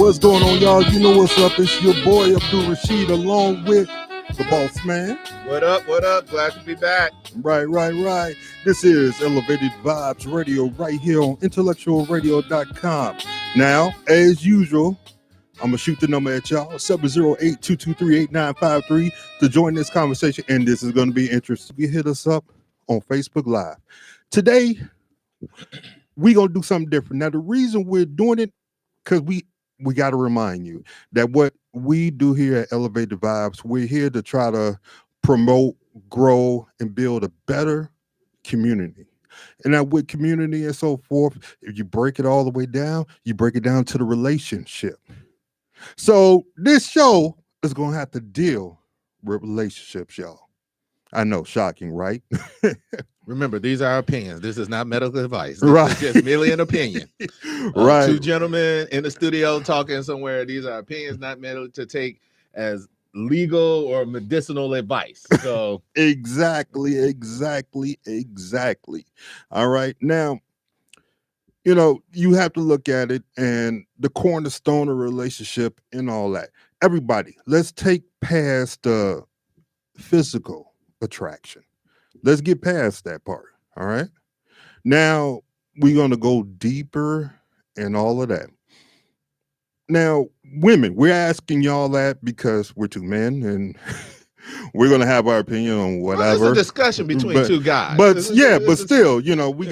What's going on, y'all? You know what's up. It's your boy Abdul Rashid along with the boss man. What up? What up? Glad to be back. Right. This is Elevated Vibes Radio right here on IntellectualRadio.com. Now, as usual, I'm going to shoot the number at y'all, 708-223-8953 to join this conversation. And this is going to be interesting. You hit us up on Facebook Live. Today, we're going to do something different. Now, the reason we're doing it, because we got to remind you that what we do here at Elevated Vibes, we're here to try to promote, grow, and build a better community. And now with community and so forth, if you break it all the way down, you break it down to the relationship. So this show is going to have to deal with relationships, y'all. I know, shocking, right? Remember, these are opinions. This is not medical advice. This Right. is just merely an opinion. Right. Two gentlemen in the studio talking somewhere. These are opinions not meant to take as legal or medicinal advice. So Exactly. All right. Now, you know, you have to look at it and the cornerstone of relationship and all that. Everybody, let's take past the physical attraction. Let's get past that part. All right. Now we're going to go deeper and all of that. Now, women, we're asking y'all that because we're two men and we're going to have our opinion on whatever. It's a discussion between two guys. But still, you know, we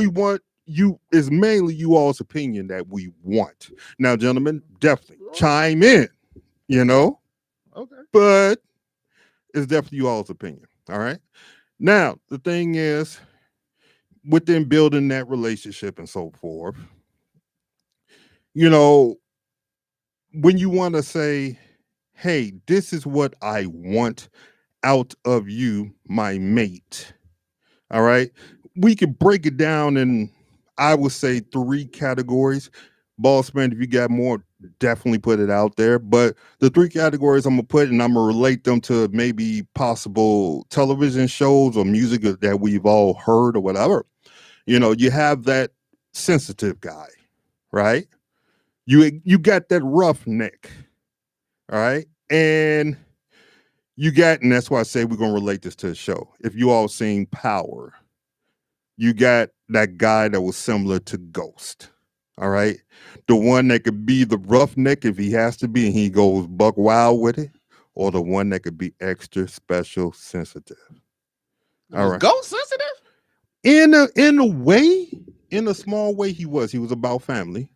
want you, it's mainly you all's opinion that we want. Now, gentlemen, definitely chime in, you know. Okay. But it's definitely you all's opinion. All right. Now, the thing is, within building that relationship and so forth, you know, when you want to say, hey, this is what I want out of you, my mate. All right. We could break it down in, I would say, 3 categories. Boss man, if you got more, definitely put it out there. But the 3 categories I'm going to put, and I'm going to relate them to maybe possible television shows or music that we've all heard or whatever. You know, you have that sensitive guy, right? You got that roughneck, all right? And you got, and that's why I say we're going to relate this to the show. If you all seen Power, you got that guy that was similar to Ghost, all right? The one that could be the roughneck if he has to be and he goes buck wild with it, or the one that could be extra special sensitive. All right. Ghost sensitive? In a way, in a small way, he was about family.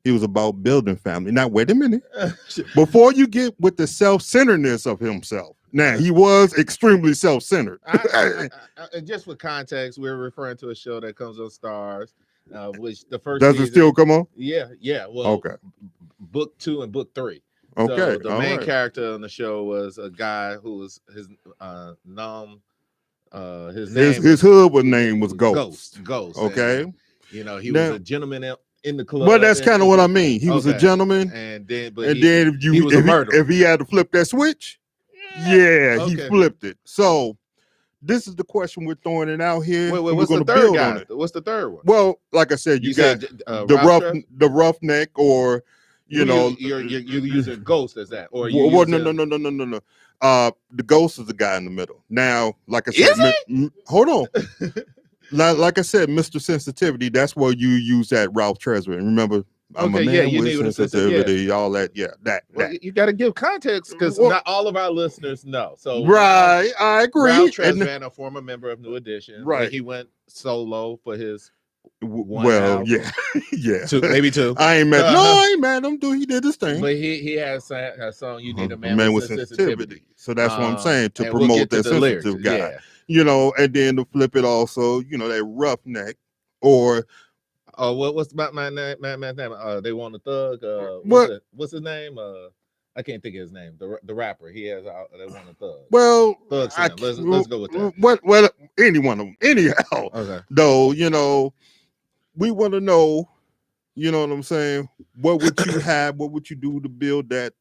He was about building family. Now, wait a minute. Before you get with the self-centeredness of himself, now he was extremely self-centered. Just for context, we're referring to a show that comes on Stars, which the first does season, it still come on? Yeah. Well, okay. Book 2 and book 3. Okay. So the main character on the show was a guy who was his hood name was Ghost. Ghost. Okay. And, you know, he was a gentleman in the club. Well, that's kind of what I mean. He was a gentleman, and then he was a murderer. If he had to flip that switch, he flipped it. So this is the question we're throwing it out here. Wait, what's the third guy? What's the third one? Well, like I said, you got the roughneck, or you're using Ghost as that, or no. The Ghost is the guy in the middle. Now, like I said, hold on. Like I said, Mr. Sensitivity, that's where you use that Ralph Tresvant. Remember? I'm a man with sensitivity, all that. Yeah, that. You got to give context because not all of our listeners know. So right, I agree. Ralph Tresvant, a former member of New Edition, right? He went solo for his album. yeah, maybe 2. I ain't mad him. Dude, he did his thing. But he has a song. You need a man with sensitivity. So that's what I'm saying, to promote that sensitive guy. Yeah. You know, and then to flip it also, you know, that roughneck, or what's about my name? They want a thug. What's his name? I can't think of his name. The rapper. He has. They want a thug. Well, Thug. Let's go with that. Well, any one of them. Anyhow, okay. Though, you know, we want to know. You know what I'm saying? What would you have? What would you do to build that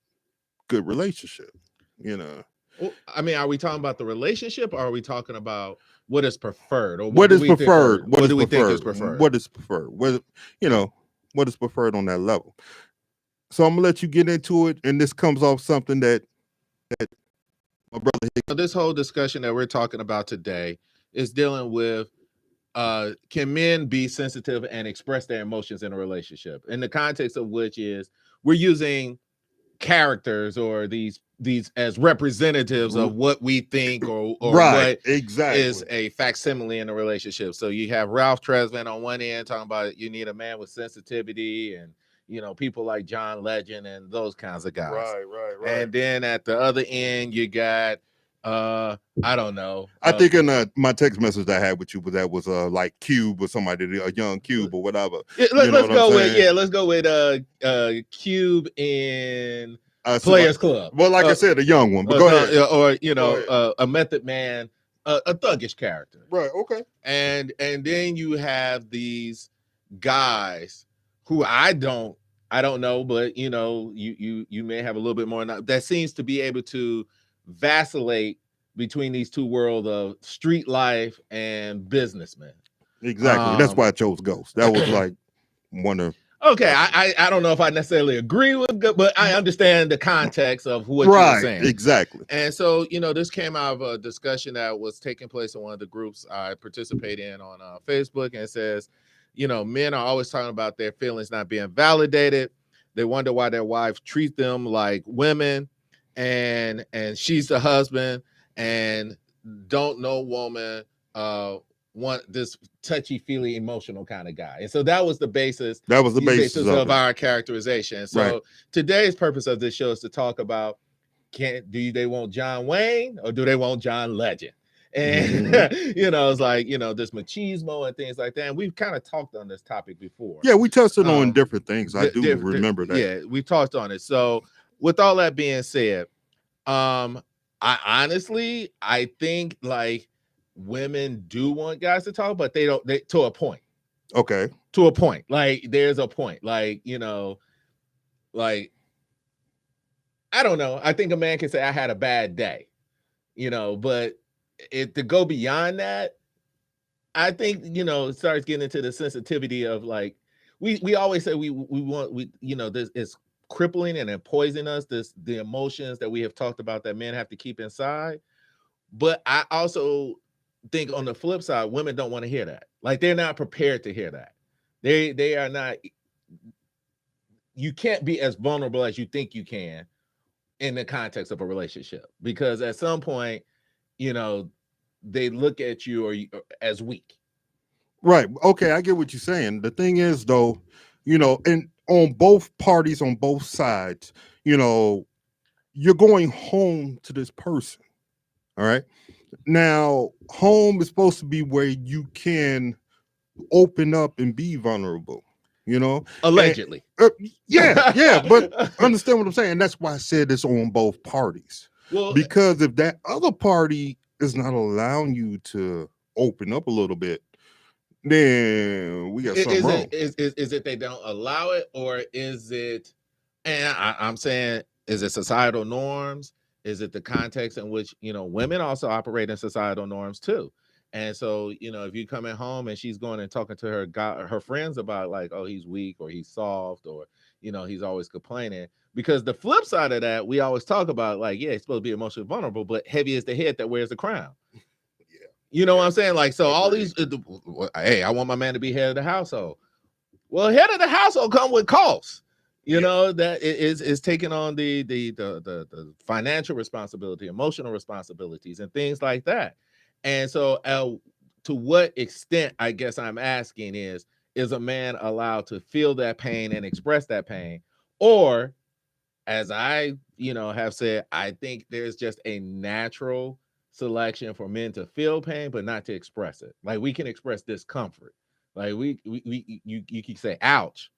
good relationship? You know. Well, I mean, are we talking about the relationship, or are we talking about what is preferred? Or what is preferred? What do we think is preferred? What is preferred? What is preferred on that level? So I'm gonna let you get into it, and this comes off something that my brother. So this whole discussion that we're talking about today is dealing with can men be sensitive and express their emotions in a relationship? In the context of which is we're using characters or these as representatives of what we think or Right, what exactly is a facsimile in a relationship. So you have Ralph Tresvant on one end talking about you need a man with sensitivity, and people like John Legend and those kinds of guys. Right. And then at the other end you got I don't know. I think in my text message I had with you, but that was like Cube or somebody, a young Cube or whatever. Let's go with Cube in Players Club. Well, like I said, a young one, but go ahead. Or a Method Man, a thuggish character. Right. Okay. And then you have these guys who I don't know, but you may have a little bit more that seems to be able to vacillate between these two worlds of street life and businessmen. Exactly. That's why I chose Ghost. That was like one of. Okay, I don't know if I necessarily agree with, but I understand the context of what you're saying. Exactly. And so, this came out of a discussion that was taking place in one of the groups I participate in on Facebook, and it says, men are always talking about their feelings not being validated. They wonder why their wife treats them like women, and she's the husband, and don't know woman want this touchy-feely emotional kind of guy. And so that was the basis. That was the basis of our characterization. So today's purpose of this show is to talk about do they want John Wayne or do they want John Legend? And it's like this machismo and things like that. And we've kind of talked on this topic before. Yeah, we touched on different things. I do remember that. Yeah, we talked on it. So with all that being said, I honestly think like women do want guys to talk, but they to a point. Okay. To a point. Like there's a point. Like, like I don't know. I think a man can say I had a bad day, but to go beyond that, I think, it starts getting into the sensitivity of like we always say we want this is crippling and poisoning us, the emotions that we have talked about that men have to keep inside. But I also think on the flip side, women don't want to hear that. Like they're not prepared to hear that. They are not. You can't be as vulnerable as you think you can in the context of a relationship, because at some point, they look at you as weak. Right. Okay, I get what you're saying. The thing is, though, and on both parties, on both sides, you're going home to this person. All right. Now, home is supposed to be where you can open up and be vulnerable, Allegedly. And, yeah. But understand what I'm saying? That's why I said it's on both parties. Well, because if that other party is not allowing you to open up a little bit, then we got something wrong. Is it they don't allow it, or is it, and I'm saying, is it societal norms? Is it the context in which, women also operate in societal norms too? And so, if you come at home and she's going and talking to her friends about like, oh, he's weak or he's soft or, he's always complaining, because the flip side of that, we always talk about like, yeah, he's supposed to be emotionally vulnerable, but heavy is the head that wears the crown. You know what I'm saying? Like, so all these, hey, I want my man to be head of the household. Well, head of the household come with costs. That is taking on the financial responsibility, emotional responsibilities, and things like that. And so, to what extent, I guess I'm asking is a man allowed to feel that pain and express that pain, or, as I have said, I think there's just a natural selection for men to feel pain, but not to express it. Like we can express discomfort. Like you can say, ouch.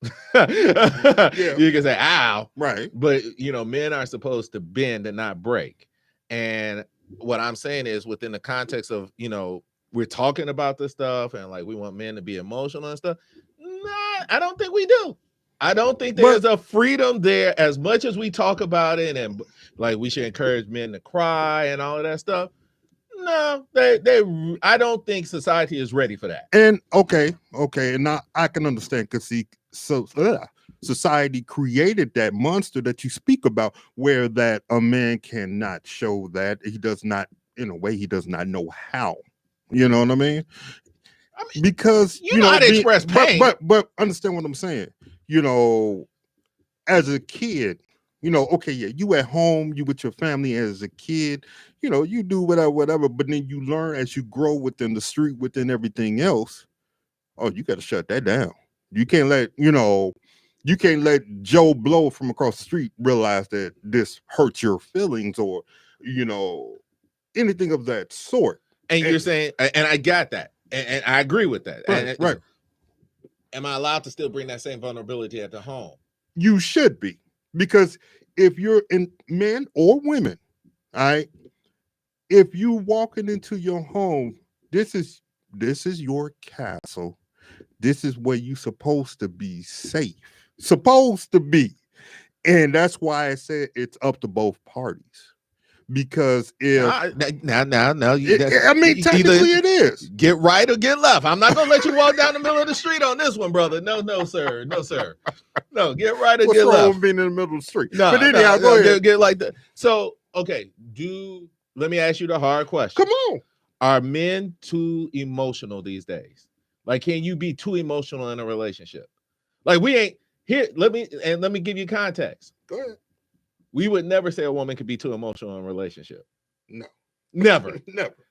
You can say ow, right? But men are supposed to bend and not break. And what I'm saying is, within the context of we're talking about this stuff and like we want men to be emotional and stuff. Nah, I don't think we do. I don't think there's a freedom there as much as we talk about it, and like we should encourage men to cry and all of that stuff. No, I don't think society is ready for that. And okay, and now I can understand because see, so society created that monster that you speak about, where that a man cannot show that he does not, in a way, he does not know how. You know what I mean? I mean, Because you know how to express pain. but understand what I'm saying. You know, as a kid, you know, okay, yeah, you at home, you with your family as a kid, you know, you do whatever, but then you learn as you grow within the street, within everything else. Oh, you got to shut that down. You can't let, you can't let Joe Blow from across the street realize that this hurts your feelings, or, you know, anything of that sort. And you're saying, and I got that, and I agree with that. Right, right. Am I allowed to still bring that same vulnerability at the home? You should be, because if you're in men or women, all right, if you walking into your home, this is your castle. This is where you supposed to be safe. Supposed to be. And that's why I said it's up to both parties. Because if now, I mean, technically it is. Get right or get left. I'm not gonna let you walk down the middle of the street on this one, brother. No, sir. No, get right or What's get wrong left. with being in the middle of the street? No, but anyhow, go ahead. Get like that. So, okay, let me ask you the hard question. Come on. Are men too emotional these days? Like, can you be too emotional in a relationship? Like, we ain't here. Let me give you context. Go ahead. We would never say a woman could be too emotional in a relationship. No. Never.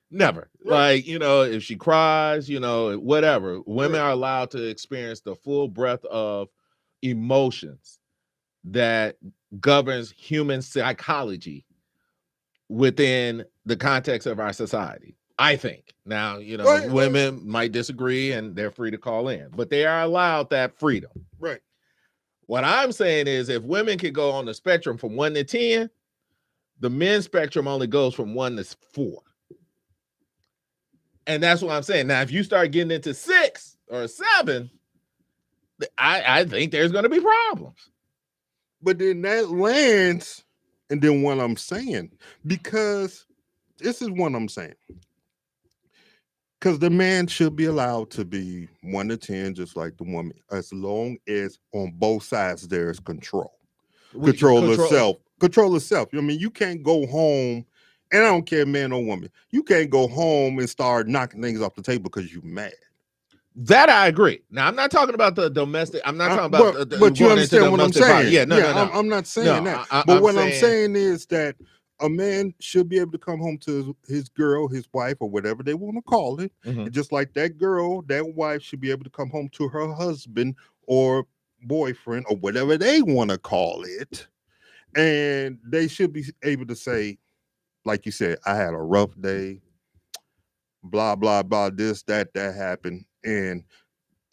Never. Right. Like, if she cries, whatever. Women are allowed to experience the full breadth of emotions that governs human psychology within the context of our society. I think. Now, women might disagree and they're free to call in, but they are allowed that freedom. Right. What I'm saying is, if women could go on the spectrum from 1 to 10, the men's spectrum only goes from 1 to 4. And that's what I'm saying. Now, if you start getting into 6 or 7, I think there's going to be problems. But then that lands, and then what I'm saying, because this is what I'm saying. Because the man should be allowed to be 1 to 10, just like the woman, as long as on both sides there is control. Control of self. Control of self. I mean, you can't go home, and I don't care, man or woman. You can't go home and start knocking things off the table because you're mad. That I agree. Now, I'm not talking about the domestic. I'm not talking about but you understand what I'm saying. Yeah, no. I'm not saying that. But what I'm saying is that a man should be able to come home to his girl, his wife, or whatever they want to call it. Mm-hmm. And just like that girl, that wife should be able to come home to her husband or boyfriend or whatever they want to call it. And they should be able to say, like you said, I had a rough day, blah, blah, blah, this, that happened. And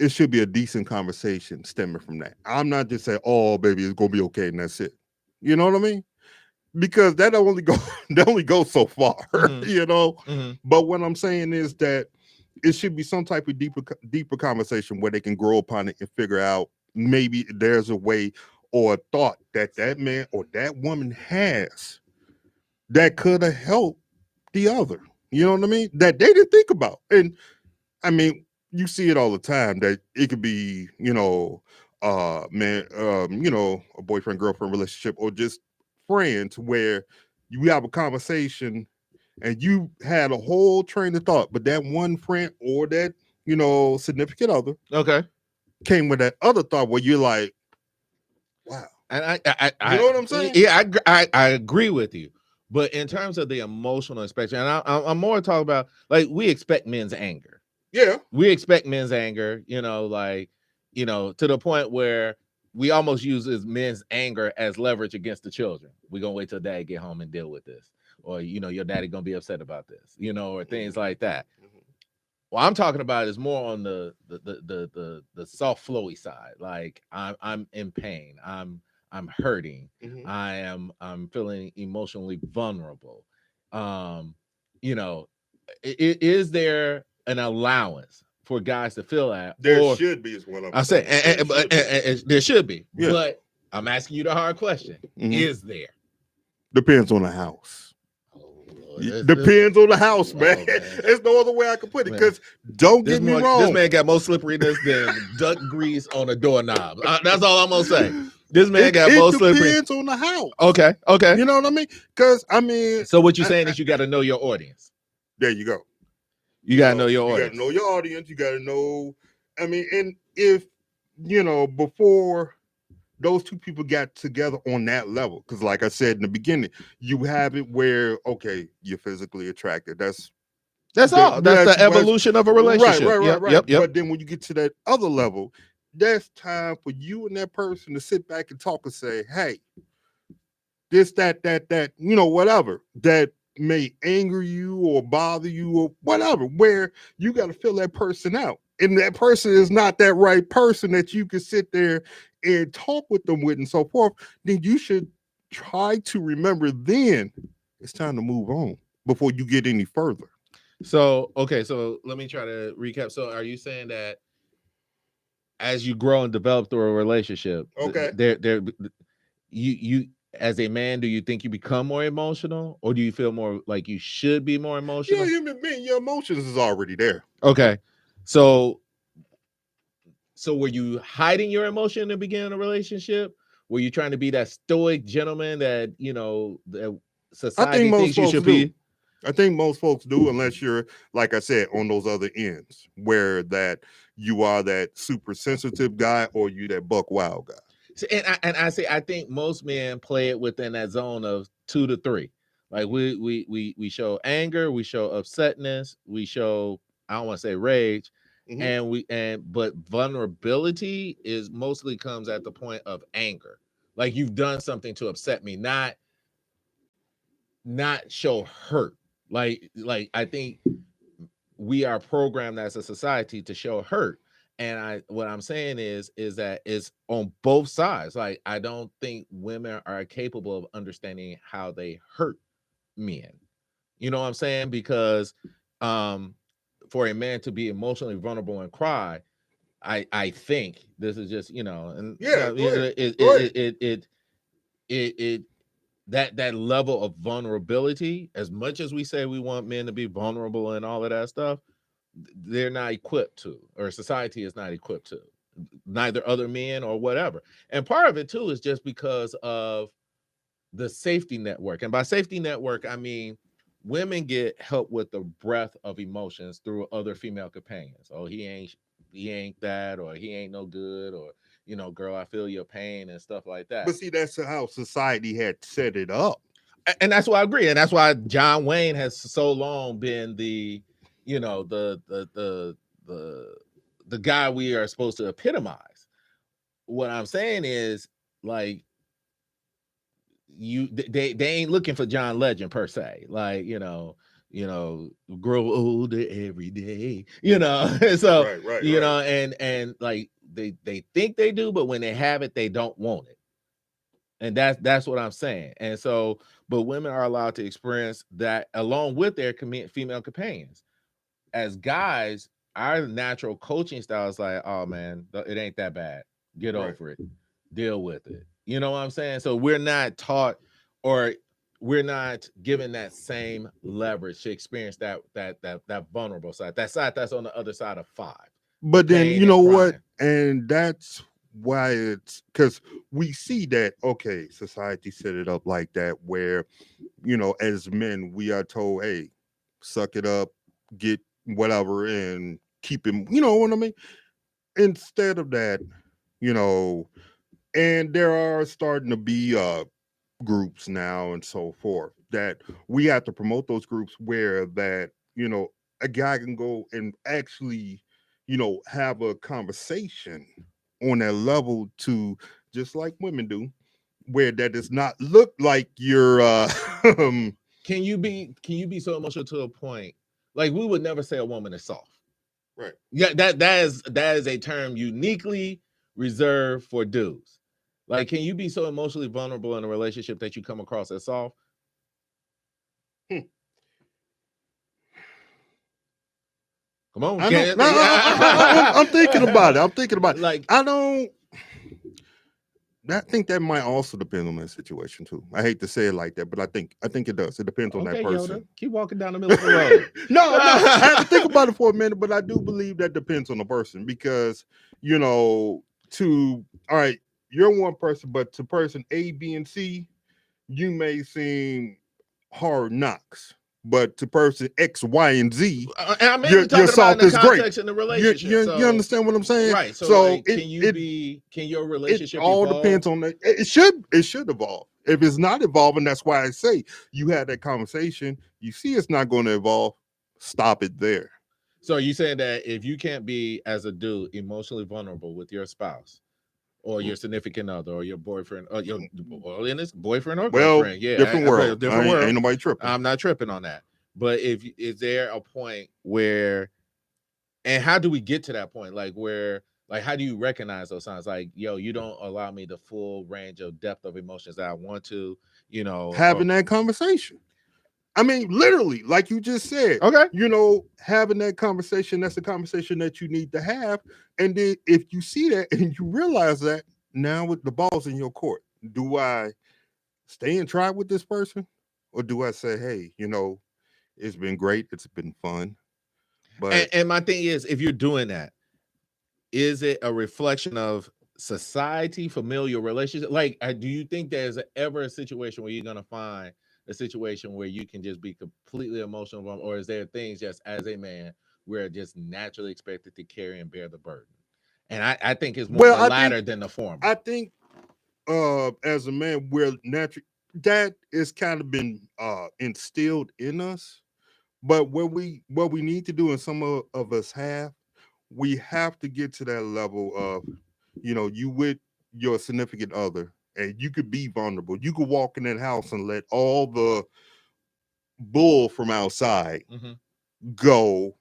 it should be a decent conversation stemming from that. I'm not just saying, oh, baby, it's going to be okay, and that's it. You know what I mean? Because that only goes so far, Mm-hmm. But what I'm saying is that it should be some type of deeper conversation where they can grow upon it and figure out maybe there's a way or a thought that man or that woman has that could have helped the other. You know what I mean? That they didn't think about. And I mean, you see it all the time that it could be, a boyfriend, girlfriend relationship, or just friends where you have a conversation and you had a whole train of thought, but that one friend or that, significant other came with that other thought where you're like, wow. And you know what I'm saying? Yeah, I agree with you. But in terms of the emotional spectrum, and I'm more talking about, like, we expect men's anger. Yeah. We expect men's anger, to the point where we almost use men's anger as leverage against the children. We're going to wait till dad get home and deal with this. Or, your daddy going to be upset about this, or things like that. Mm-hmm. What I'm talking about is more on the soft flowy side. Like, I'm in pain. I'm hurting. Mm-hmm. I'm feeling emotionally vulnerable. Is there an allowance for guys to feel that? There should be, is what I'm saying. And there should be. Yeah. But I'm asking you the hard question. Mm-hmm. Is there? Depends on the house. Depends on the house, man. man. There's no other way I can put it. Man. Because don't get me wrong, this man got more slipperiness than duck grease on a doorknob. That's all I'm gonna say. This man got more slippery. It depends on the house. Okay. You know what I mean? Because I mean, so what you're saying is you got to know your audience. There you go. You got to know your audience. You got to know your audience. You got to know. I mean, and if before those two people got together on that level, because like I said in the beginning, you have it where you're physically attracted. That's all. That's the evolution of a relationship. Right. Yep. But then when you get to that other level, that's time for you and that person to sit back and talk and say, hey, this, that, whatever that may anger you or bother you or whatever, where you got to fill that person out. And that person is not that right person that you can sit there and talk with them with and so forth, then you should try to remember then it's time to move on before you get any further. So let me try to recap. So are you saying that as you grow and develop through a relationship, you as a man, do you think you become more emotional, or do you feel more like you should be more emotional? Yeah, your emotions is already there. Okay. So were you hiding your emotion in the beginning of a relationship? Were you trying to be that stoic gentleman that, that society thinks you should be? I think most folks do, unless you're, like I said, on those other ends, where that you are that super sensitive guy or you that buck wild guy. So, I think most men play it within that zone of 2 to 3. Like we show anger, we show upsetness, we show, I don't want to say rage, but vulnerability is mostly comes at the point of anger. Like you've done something to upset me, not show hurt. Like I think we are programmed as a society to show hurt. And what I'm saying is that it's on both sides. Like, I don't think women are capable of understanding how they hurt men. You know what I'm saying? Because for a man to be emotionally vulnerable and cry, I think this is just, and that level of vulnerability, as much as we say we want men to be vulnerable and all of that stuff, they're not equipped to, or society is not equipped to, neither other men or whatever. And part of it too is just because of the safety network. And by safety network, I mean women get help with the breadth of emotions through other female companions. Oh, he ain't that, or he ain't no good, or girl, I feel your pain and stuff like that. But see, that's how society had set it up. And that's why I agree. And that's why John Wayne has so long been the the guy we are supposed to epitomize. What I'm saying is, like, they ain't looking for John Legend per se. Like, grow older every day, so right. And like they think they do, but when they have it, they don't want it. And that's what I'm saying. And so, but women are allowed to experience that along with their female companions. As guys, our natural coaching style is like, oh man, it ain't that bad. Get over it. Deal with it. You know what I'm saying? So we're not taught, or we're not given that same leverage to experience that vulnerable side, that side that's on the other side of 5. But then you know what? And that's why it's because we see that, okay, society set it up like that, where, as men, we are told, hey, suck it up, get whatever, and keep him, you know what I mean? Instead of that, and there are starting to be groups now and so forth that we have to promote those groups where that, a guy can go and actually, have a conversation on that level to, just like women do, where that does not look like you're Can you be so emotional to a point, like we would never say a woman is soft, right? Yeah, that is a term uniquely reserved for dudes. Like, can you be so emotionally vulnerable in a relationship that you come across as soft? Come on, I'm thinking about it. Like, think that might also depend on that situation too. I hate to say it like that, but I think it does. It depends on that Okay, person. Yoda, keep walking down the middle of the road. No, I had to think about it for a minute, but I do believe that depends on the person because all right, you're one person, but to person A, B, and C, you may seem hard knocks. But to person X, Y, and Z, and I'm mainly talking about salt in is the great. context in the relationship. You understand what I'm saying? Right. So like, can your relationship it all evolve? depends on that. It should evolve. If it's not evolving, that's why I say you had that conversation. You see it's not going to evolve, stop it there. So you saying that if you can't be, as a dude, emotionally vulnerable with your spouse or your significant other or your boyfriend or in this boyfriend or girlfriend, different world. Ain't nobody tripping. I'm not tripping on that. But is there a point where, and how do we get to that point? Like how do you recognize those signs? Like, yo, you don't allow me the full range of depth of emotions that I want to, having that conversation. I mean, literally, like you just said. Okay. Having that conversation, that's a conversation that you need to have. And then if you see that and you realize that, now with the ball's in your court, do I stay and try with this person? Or do I say, hey, it's been great. It's been fun. But and my thing is, if you're doing that, is it a reflection of society, familial relationship? Like, do you think there's ever a situation where you're going to find a situation where you can just be completely emotional, or is there things just as a man we're just naturally expected to carry and bear the burden? And I think it's more the latter than the former. I think as a man, we're naturally, that is kind of been instilled in us. But what we need to do, and some of us have, we have to get to that level of, you with your significant other, and you could be vulnerable. You could walk in that house and let all the bull from outside go,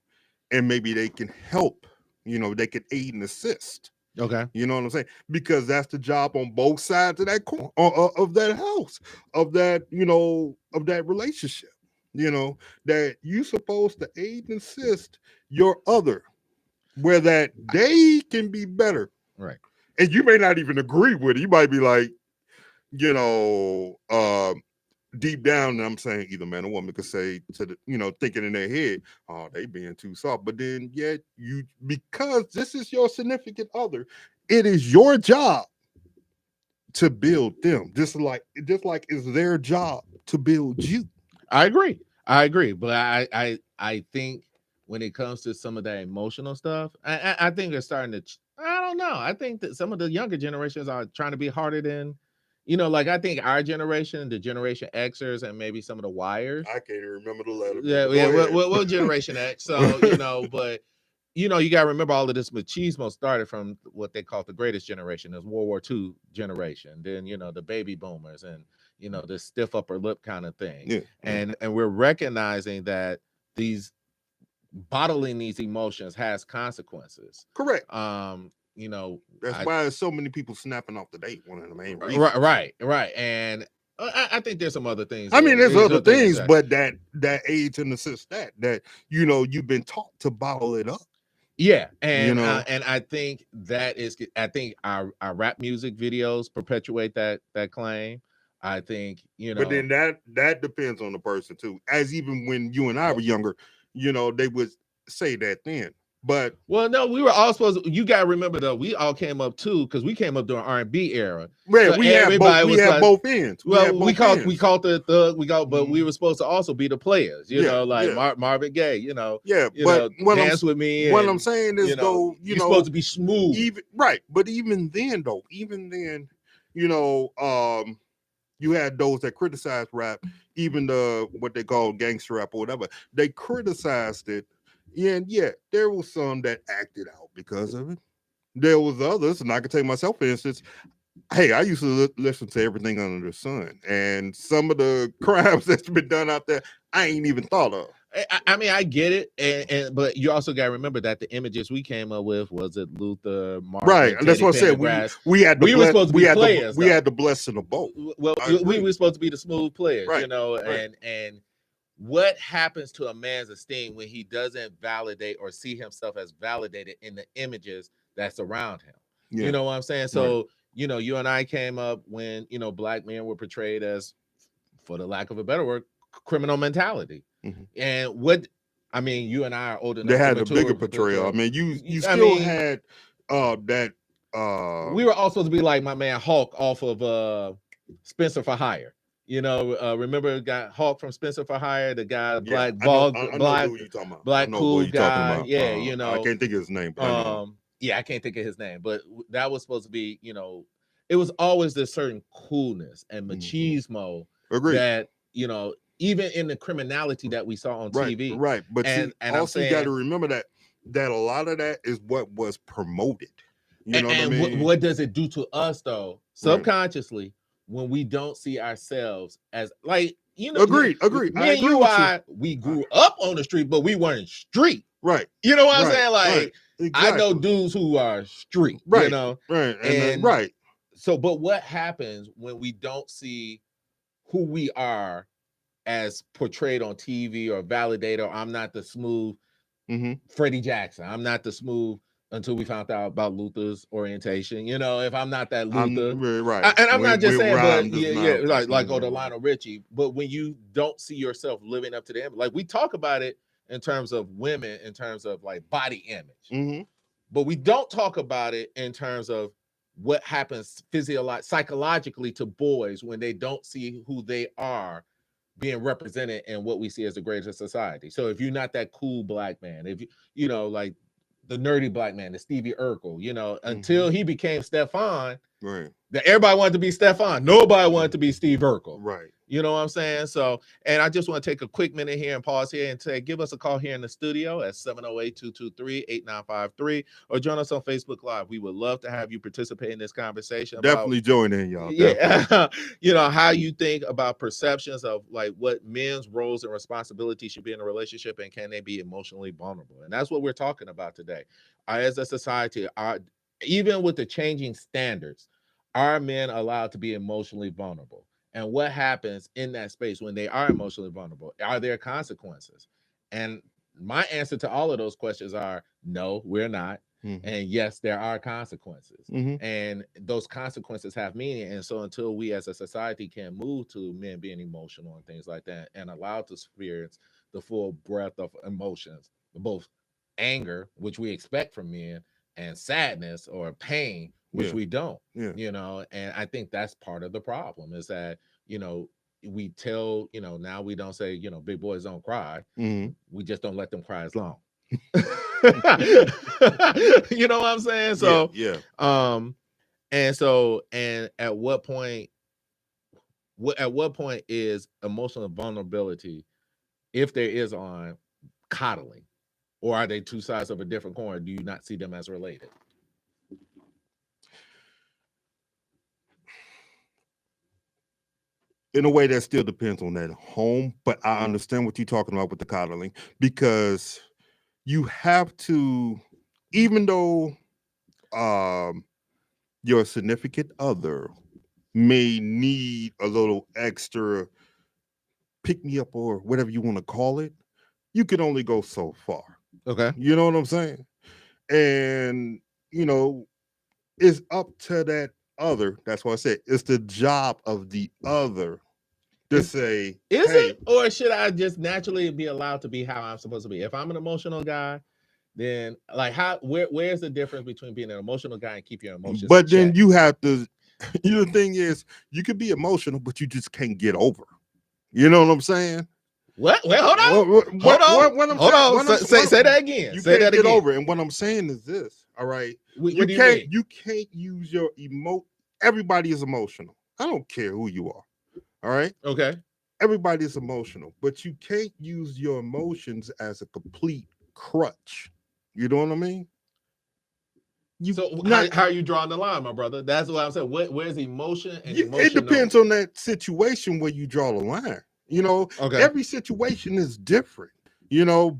and maybe they can help. They can aid and assist. Okay. You know what I'm saying? Because that's the job on both sides of that of that house, of that, of that relationship. That you're supposed to aid and assist your other where that they can be better. Right. And you may not even agree with it. You might be like, deep down, and I'm saying either man or woman could say to the, thinking in their head, oh, they being too soft. But then yet because this is your significant other, it is your job to build them. Just like it's their job to build you. I agree. But I think when it comes to some of that emotional stuff, I think they're starting to, I don't know. I think that some of the younger generations are trying to be harder than, like I think our generation, the Generation Xers, and maybe some of the Wires. I can't even remember the letter. Yeah. Well, Generation X. So, but you got to remember all of this machismo started from what they call the greatest generation, this World War II generation. Then, the baby boomers and, this stiff upper lip kind of thing. Yeah. And we're recognizing that bottling these emotions has consequences. Correct. That's why there's so many people snapping off the date. One of the main reasons. Right. And I think there's some other things. I mean, there's other things, but that aids and assists that you've been taught to bottle it up. Yeah, and and I think our rap music videos perpetuate that claim. I think but then that depends on the person too. As even when you and I were younger, they would say that then. But no, we were all supposed to, you gotta remember though, we all came up too, because we came up during R&B era. Yeah, so we had both ends. Well, we called the thug, but we were supposed to also be the players, Marvin Gaye, dance with me. What I'm saying is though, you're supposed to be smooth. But even then, you had those that criticized rap, even what they call gangster rap or whatever. They criticized it. And there was some that acted out because of it. There was others, and I can take myself for instance. Hey, I used to listen to everything under the sun, and some of the crimes that's been done out there, I ain't even thought of. I mean, I get it, but you also got to remember that the images we came up with was it Luther, Martin, right? And that's what I said. We were supposed to be players. We had the blessing of both. Well, we were supposed to be the smooth players, right. And what happens to a man's esteem when he doesn't validate or see himself as validated in the images that's around him? Yeah. You know what I'm saying? So you know, you and I came up when, you know, black men were portrayed as, for the lack of a better word, criminal mentality. Mhm. And what, I mean, you and I are old enough They had to a bigger mature. portrayal. I mean, you I still mean, had that we were all supposed to be like my man Hulk off of Spencer for Hire. You know, remember got Hulk from Spencer for Hire, the guy, black I know bald, I know black, who you talking about. I black know what cool you talking guy. about. Yeah, you I know, can't think of his name, but I know. yeah, I can't think of his name, but that was supposed to be, you know, it was always this certain coolness and machismo Agreed. that, you know, even in the criminality that we saw on TV. Right. But and see, also you got to remember that a lot of that is what was promoted. You know what I mean? What does it do to us though, subconsciously, when we don't see ourselves as, like, you know, Agreed. me and you, we grew up on the street, but we weren't street. Right. You know what I'm saying? Like, right. Exactly. I know dudes who are street, right. You know? Right. And right. So, but what happens when we don't see who we are as portrayed on TV or validated, or I'm not the smooth Freddie Jackson. I'm not the smooth, until we found out about Luther's orientation. You know, if I'm not that Luther, right. And I'm not just saying, but yeah, like go to Lionel Richie. But when you don't see yourself living up to the image, like we talk about it in terms of women, in terms of like body image, but we don't talk about it in terms of what happens psychologically to boys when they don't see who they are being represented in what we see as the greater society. So if you're not that cool black man, if you know, like the nerdy black man, the Stevie Urkel, you know, until he became Stefan, right, that everybody wanted to be Stefan. Nobody wanted to be Steve Urkel. Right. You know what I'm saying? So, and I just want to take a quick minute here and pause here and say, give us a call here in the studio at 708-223-8953 or join us on Facebook Live. We would love to have you participate in this conversation. Definitely join in, y'all. Yeah. You know, how you think about perceptions of like what men's roles and responsibilities should be in a relationship, and can they be emotionally vulnerable? And that's what we're talking about today. As a society, even with the changing standards, are men allowed to be emotionally vulnerable? And what happens in that space when they are emotionally vulnerable? Are there consequences? And my answer to all of those questions are no, we're not. And yes, there are consequences. And those consequences have meaning. And so until we as a society can move to men being emotional and things like that, and allowed to experience the full breadth of emotions, both anger, which we expect from men, and sadness or pain, which we don't, you know. And I think that's part of the problem, is that, you know, we tell, you know, now we don't say, you know, big boys don't cry. We just don't let them cry as long. You know what I'm saying? So and at what point is emotional vulnerability, if there is, on coddling, or are they two sides of a different coin? Do you not see them as related? In a way, that still depends on that home, but I understand what you're talking about with the coddling, because you have to, even though your significant other may need a little extra pick me up or whatever you want to call it, you can only go so far. Okay. You know what I'm saying? And, you know, it's up to that other. That's why I said it's the job of the other to say, is it, or should I just naturally be allowed to be how I'm supposed to be? If I'm an emotional guy, then like where's the difference between being an emotional guy and keep your emotions? But then you have to, you know, the thing is, you can be emotional, but you just can't get over. You know what I'm saying? What? Well, hold on. Say that again. You say can't that get again. over it. And what I'm saying is this, all right? What do you mean? You can't use your everybody is emotional. I don't care who you are. All right? Okay. Everybody is emotional, but you can't use your emotions as a complete crutch. You know what I mean? So how are you drawing the line, my brother? That's what I'm saying. Where's emotion and emotional? It depends on that situation where you draw the line. You know, every situation is different, you know,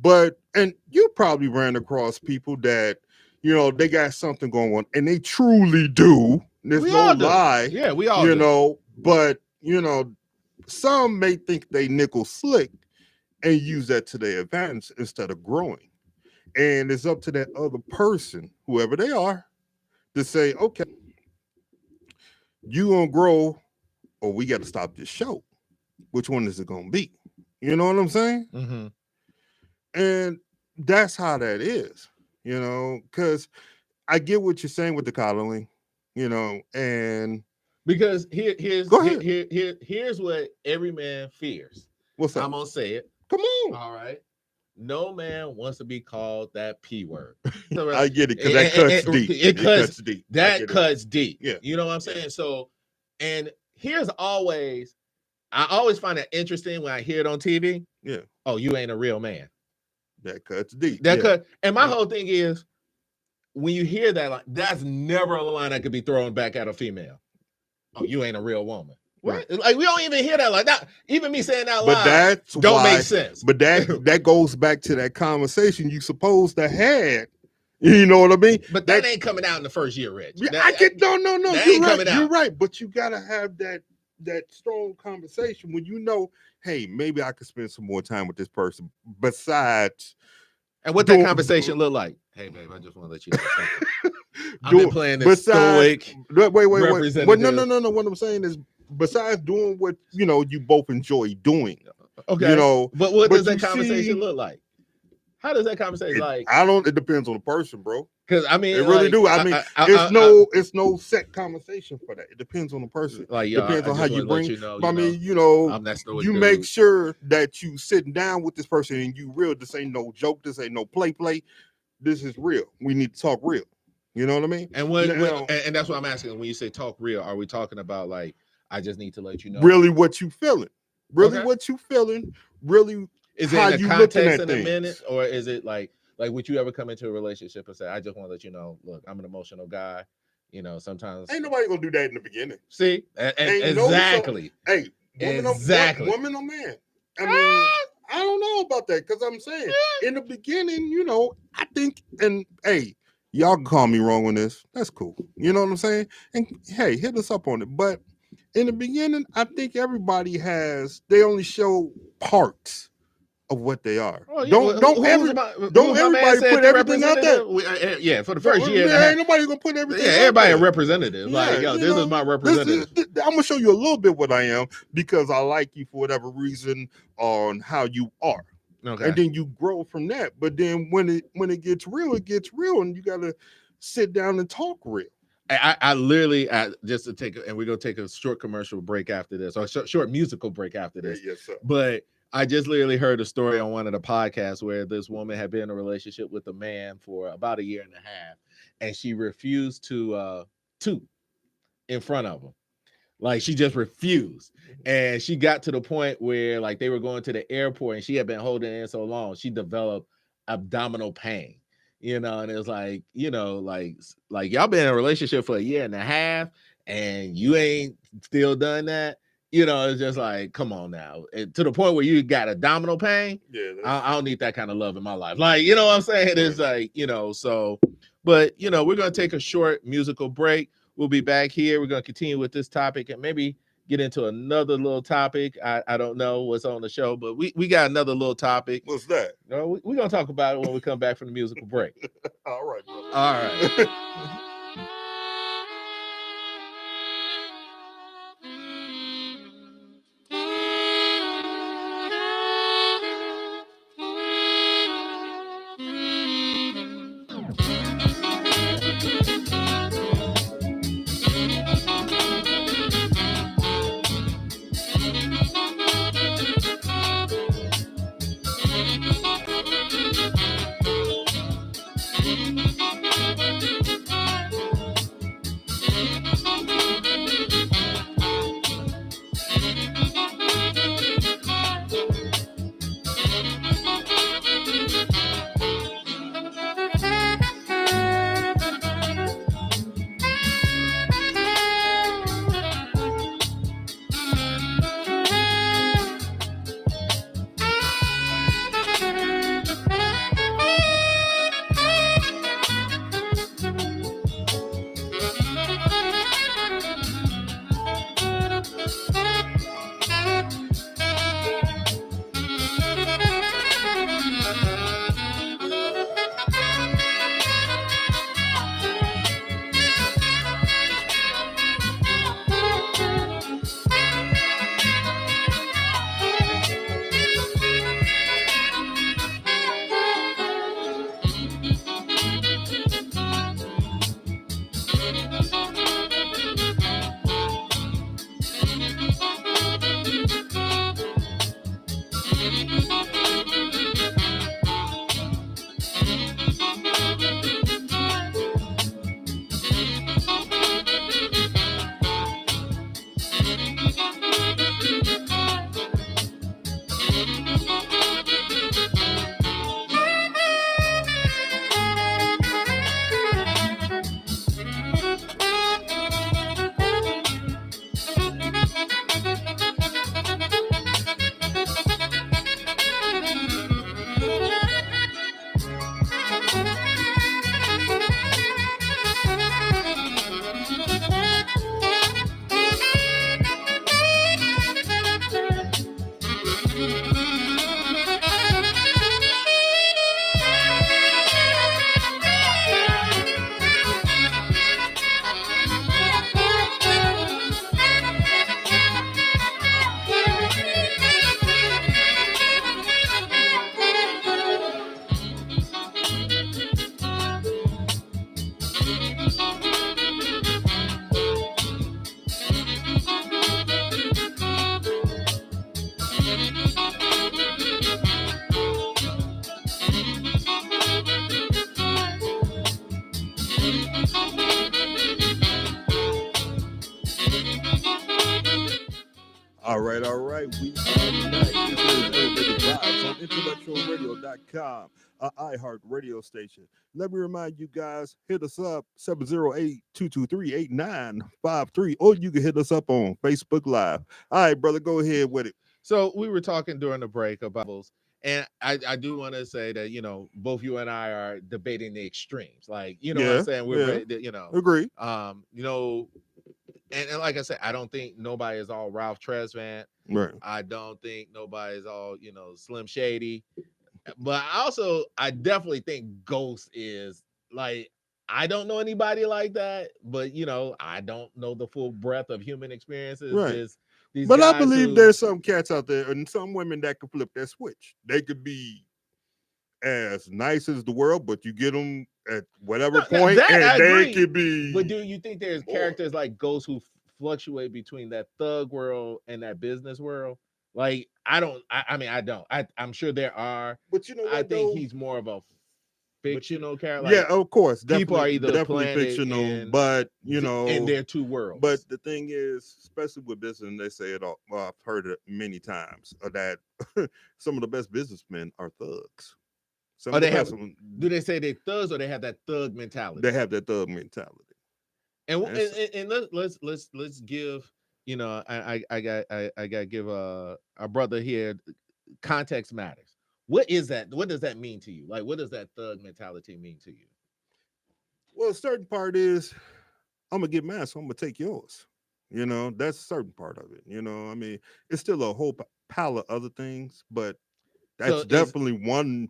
and you probably ran across people that, you know, they got something going on, and they truly do. There's no lie. Yeah, we all you know, but, you know, some may think they nickel slick and use that to their advantage instead of growing. And it's up to that other person, whoever they are, to say, okay, You gonna grow, or we got to stop this show. Which one is it gonna be? You know what I'm saying? Mm-hmm. And that's how that is, because I get what you're saying with the coddling, and because go ahead. Here's what every man fears. What's up? I'm gonna say it. Come on. All right. No man wants to be called that P word. I get it, because that cuts deep. It cuts deep. That cuts deep. Yeah. You know what I'm saying? So, and here's always, I always find it interesting when I hear it on TV. Yeah. Oh, you ain't a real man. That cuts deep. And my whole thing is, when you hear that, like, that's never a line that could be thrown back at a female. Oh, you ain't a real woman. What? Right. Like, we don't even hear that like that. Even me saying that but that's don't make sense. But that goes back to that conversation you supposed to have. You know what I mean? But that ain't coming out in the first year, Rich. No. That You're ain't right. coming out. You're right. But you gotta have that strong conversation when hey, maybe I could spend some more time with this person besides. And what that conversation look like? Hey, babe, I just want to let you know something. I've been playing this stoic. Wait. But no. What I'm saying is, besides doing what you both enjoy doing. Okay. But what does that conversation look like? How does that conversation like? It depends on the person, bro. Because I mean, it really do. It's no set conversation for that. It depends on the person. Like, depends on how you bring. I'm that stoic you dude. Make sure that you sitting down with this person and you real. This ain't no joke. This ain't no play. This is real. We need to talk real. You know what I mean? And and that's what I'm asking. When you say talk real, are we talking about like, I just need to let you know really what you feeling? Really what you feeling? Really, is it in a context in a minute, or is it like would you ever come into a relationship and say, I just want to let you know, look, I'm an emotional guy. Sometimes ain't nobody gonna do that in the beginning. See, exactly. Woman or man. I mean, I don't know about that, because I'm saying in the beginning, I think, and hey, y'all can call me wrong on this. That's cool. You know what I'm saying? And hey, hit us up on it. But in the beginning, I think everybody they only show parts of what they are. Oh, yeah. Don't everybody put everything out there. Yeah, for the first year. Ain't nobody gonna put everything. Yeah, everybody a representative. This is my representative. I'm gonna show you a little bit what I am, because I like you for whatever reason on how you are. Okay. And then you grow from that. But then when it gets real, and you gotta sit down and talk real. I literally, just to take, and we're gonna take a short commercial break after this, or short musical break after this. Yes, sir. But I just literally heard a story on one of the podcasts where this woman had been in a relationship with a man for about a year and a half, and she refused to toot in front of him. Like, she just refused. And she got to the point where, like, they were going to the airport and she had been holding in so long, she developed abdominal pain. And it was like, like y'all been in a relationship for a year and a half and you ain't still done that. It's just like, come on now. To the point where you got abdominal pain. Yeah, I don't need that kind of love in my life. Like, you know what I'm saying? It's like, so, but, we're going to take a short musical break. We'll be back here. We're going to continue with this topic and maybe get into another little topic. I don't know what's on the show, but we got another little topic. What's that? No, we're going to talk about it when we come back from the musical break. All right. Brother. All right. All right. We are back. This is Elevated Vibes on IntellectualRadio.com, an iHeart radio station. Let me remind you guys, hit us up 708-223-8953, or you can hit us up on Facebook Live. All right, brother, go ahead with it. So we were talking during the break about Bibles, and I do want to say that, you know, both you and I are debating the extremes. Like, you know what I'm saying? We're, you know, agree. You know, and like I said, I don't think nobody is all Ralph Tresvant. Right. I don't think nobody is all, you know, Slim Shady. But I definitely think Ghost is like, I don't know anybody like that, but you know, I don't know the full breadth of human experiences. Right. These But I guys believe there's some cats out there and some women that could flip that switch. They could be as nice as the world, but you get them at whatever point, and they could be. But do you think there's characters like Ghost who fluctuate between that thug world and that business world? Like, I don't. I mean, I don't. I'm sure there are. But you know what? I think he's more of a fictional character. Like, yeah, of course. People are either definitely fictional, but you know, in their two worlds. But the thing is, especially with business, and they say it all. Well, I've heard it many times that some of the best businessmen are thugs. Do they say they thugs, or they have that thug mentality? They have that thug mentality. And let's give, you know, I got to give our brother here, context matters. What is that? What does that mean to you? Like, what does that thug mentality mean to you? Well, a certain part is, I'm gonna get mine, so I'm gonna take yours. You know, that's a certain part of it. You know, I mean, it's still a whole pile of other things, but that's definitely one.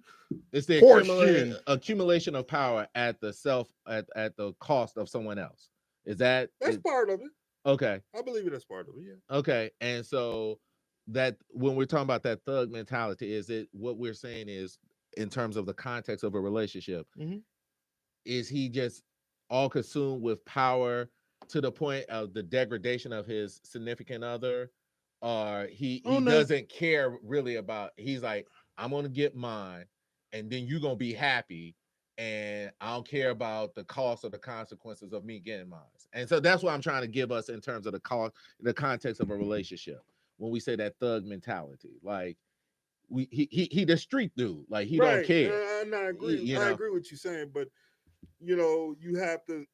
It's the accumulation of power at the cost of someone else. That's part of it. Okay, I believe that's part of it. Yeah. Okay, and so that when we're talking about that thug mentality, is it what we're saying is, in terms of the context of a relationship, is he just all consumed with power to the point of the degradation of his significant other, or he doesn't care really about? He's like, I'm gonna get mine, and then you're gonna be happy, and I don't care about the cost or the consequences of me getting mine. And so that's what I'm trying to give us in terms of the context of a relationship. When we say that thug mentality, like he the street dude, like he don't care. I agree. I agree with you saying, but you know, you have to.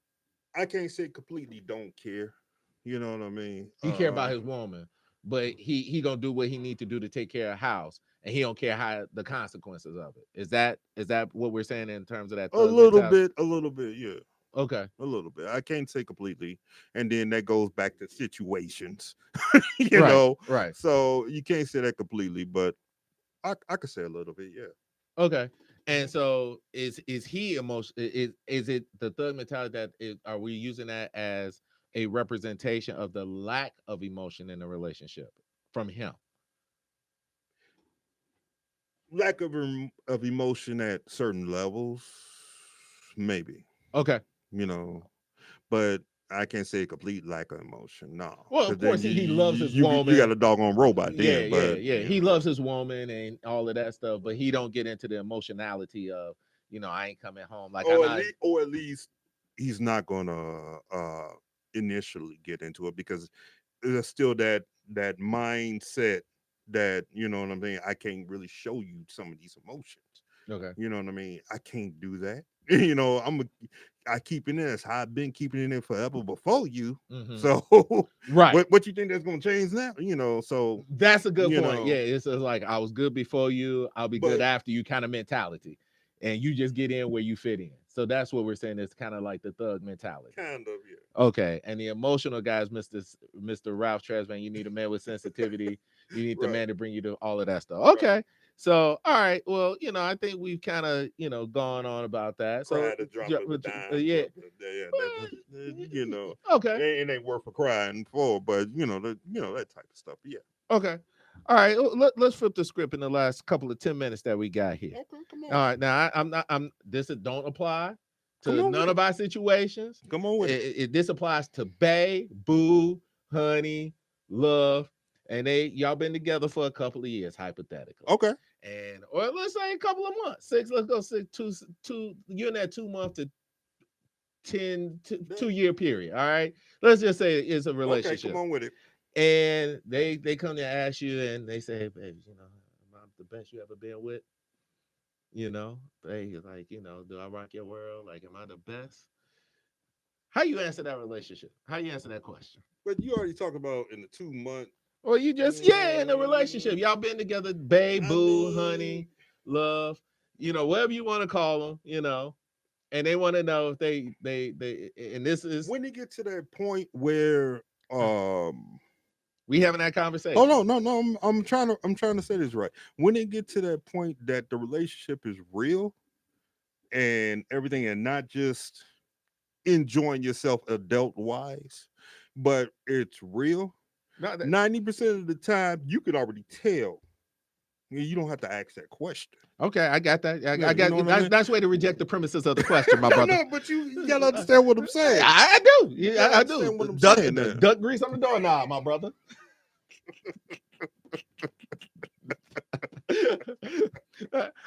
I can't say completely don't care. You know what I mean? He care about his woman, but he gonna do what he need to do to take care of house, and he don't care how the consequences of it. Is that what we're saying in terms of that? A little bit, yeah. Okay, a little bit. I can't say completely, and then that goes back to situations, you know. Right. So you can't say that completely, but I could say a little bit, yeah. Okay. And so is he emotion? Is it the thug mentality that are we using that as a representation of the lack of emotion in a relationship from him? Lack of emotion at certain levels, maybe. Okay. You know, but I can't say a complete lack of emotion. No. Well, of course, he loves his woman. You got a doggone robot then. Yeah. He loves his woman and all of that stuff, but he don't get into the emotionality of, you know, I ain't coming home. Like, or at least he's not gonna initially get into it, because there's still that mindset that, you know what I mean, I can't really show you some of these emotions. Okay. You know what I mean? I can't do that. You know, I keep it in. That's how I've been keeping it in forever before you. So right. What you think that's gonna change now? You know, so that's a good point. Yeah, it's like, I was good before you, I'll be good after you kind of mentality. And you just get in where you fit in. So that's what we're saying. It's kind of like the thug mentality. Kind of, yeah. Okay. And the emotional guys, Mr. Ralph Tresvant, you need a man with sensitivity. You need the man to bring you to all of that stuff. Okay. Right. So, all right. Well, you know, I think we've kind of, you know, gone on about that. So, you know, okay, it ain't worth for crying for, but you know, that type of stuff. Yeah. Okay. All right. Let's flip the script in the last couple of 10 minutes that we got here. Okay, come on. All right. Now, this don't apply to none of our situations. Come on with it. This applies to Bae, Boo, Honey, Love. And y'all been together for a couple of years, hypothetically. Okay. Or let's say a couple of months. Let's go 2 you're in that 2 month 2-year period. All right. Let's just say it's a relationship. Okay, come on with it. And they come to ask you and they say, hey, baby, you know, am I the best you ever been with? You know, they like, you know, do I rock your world? Like, am I the best? How you answer that relationship? How you answer that question? But you already talked about in the 2 month. Or you just, in a relationship. Y'all been together, babe, boo, honey, love, you know, whatever you want to call them, you know. And they want to know if they and this is when they get to that point where we having that conversation. Oh no, I'm trying to say this right. When they get to that point that the relationship is real and everything, and not just enjoying yourself adult wise, but it's real. 90% of the time, you can already tell. You don't have to ask that question. Okay, I got that. I got that's way to reject the premises of the question, my brother. No, but you gotta understand what I'm saying. I do. Yeah, I do. What I'm saying, duck grease on the doorknob, my brother.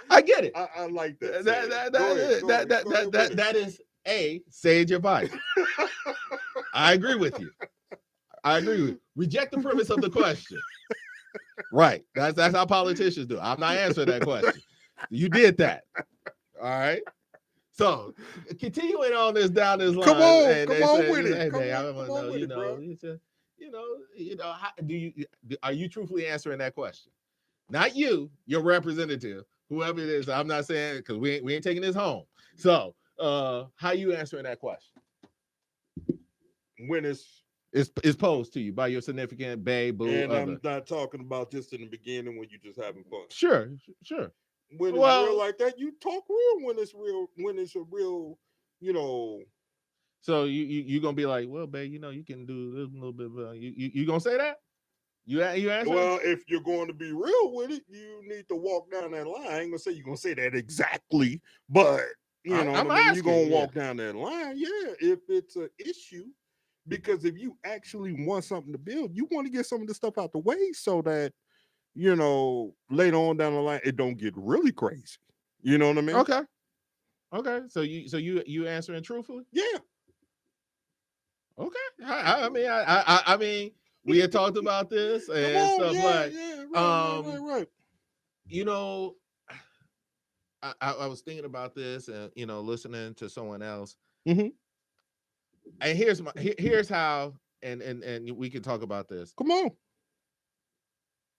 I get it. I like that. That is a sage advice. I agree with you. Reject the premise of the question. Right. That's how politicians do. I'm not answering that question. You did that. All right. So continuing on down this line. Come on with it. Hey, I want to know, are you truthfully answering that question? Not you, your representative, whoever it is. I'm not saying, because we ain't taking this home. So how you answering that question? When it's posed to you by your significant babe, boo, and other. I'm not talking about just in the beginning when you're just having fun. Sure. When it's real like that, you talk real when it's real. When it's a real, So you gonna be like, well, babe, you can do this a little bit. You gonna say that? You answer? Well, if you're going to be real with it, you need to walk down that line. I ain't gonna say you're gonna say that exactly, but you're gonna walk down that line. Yeah, if it's an issue. Because if you actually want something to build, you want to get some of the stuff out the way so that, later on down the line, it don't get really crazy. You know what I mean? Okay. So you answering truthfully? Yeah. Okay. I mean, we had talked about this and stuff right. I was thinking about this and listening to someone else. Mm-hmm. And here's how, and we can talk about this. Come on.